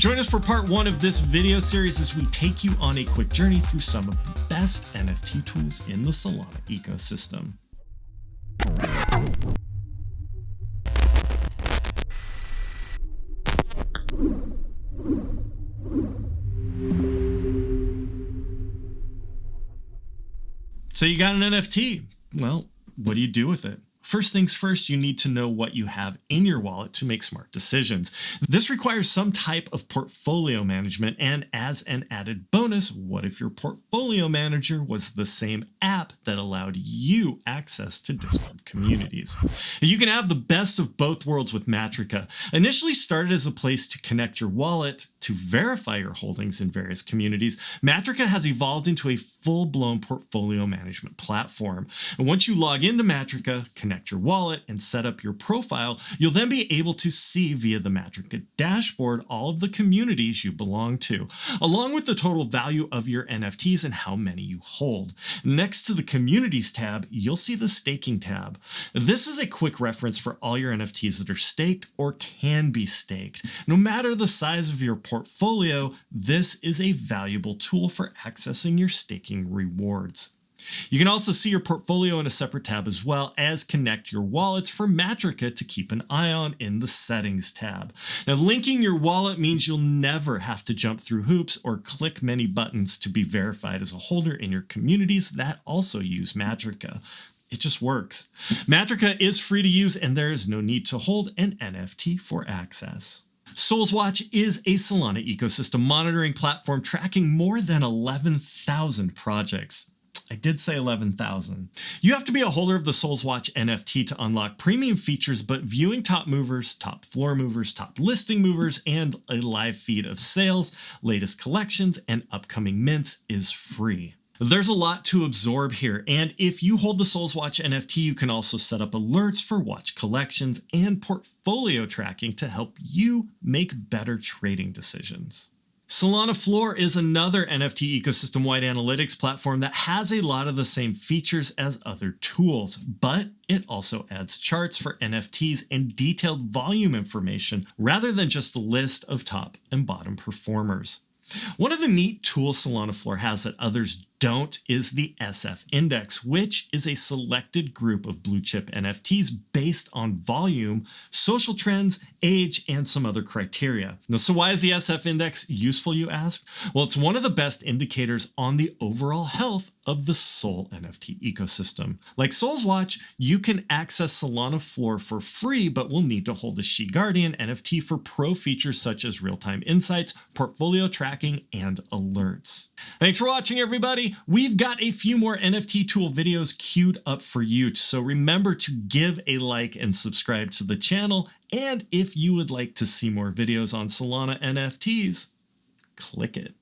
Join us for part 1 of this video series as we take you on a quick journey through some of the best NFT tools in the Solana ecosystem. So you got an NFT. Well, what do you do with it? First things first, you need to know what you have in your wallet to make smart decisions. This requires some type of portfolio management, and as an added bonus, what if your portfolio manager was the same app that allowed you access to Discord communities? You can have the best of both worlds with Matrica. Initially started as a place to connect your wallet to verify your holdings in various communities, Matrica has evolved into a full-blown portfolio management platform. And once you log into Matrica, connect your wallet, and set up your profile, you'll then be able to see via the Matrica dashboard all of the communities you belong to, along with the total value of your NFTs and how many you hold. Next to the Communities tab, you'll see the Staking tab. This is a quick reference for all your NFTs that are staked or can be staked. No matter the size of your portfolio, this is a valuable tool for accessing your staking rewards. You can also see your portfolio in a separate tab as well as connect your wallets for Matrica to keep an eye on in the Settings tab. Now, linking your wallet means you'll never have to jump through hoops or click many buttons to be verified as a holder in your communities that also use Matrica. It just works. Matrica is free to use and there is no need to hold an NFT for access. Solswatch is a Solana ecosystem monitoring platform tracking more than 11,000 projects. I did say 11,000. You have to be a holder of the Solswatch NFT to unlock premium features, but viewing top movers, top floor movers, top listing movers, and a live feed of sales, latest collections, and upcoming mints is free. There's a lot to absorb here, and if you hold the Solswatch NFT, you can also set up alerts for watch collections and portfolio tracking to help you make better trading decisions. SolanaFloor is another NFT ecosystem-wide analytics platform that has a lot of the same features as other tools, but it also adds charts for NFTs and detailed volume information rather than just the list of top and bottom performers. One of the neat tools SolanaFloor has that others don't is the SF Index, which is a selected group of blue chip NFTs based on volume, social trends, age, and some other criteria. Now, so why is the SF Index useful, you ask? Well, it's one of the best indicators on the overall health of the Sol NFT ecosystem. Like Solswatch, you can access SolanaFloor for free, but will need to hold a She Guardian NFT for pro features such as real-time insights, portfolio tracking, and alerts. Thanks for watching, everybody. We've got a few more NFT tool videos queued up for you, so remember to give a like and subscribe to the channel. And if you would like to see more videos on Solana NFTs, click it.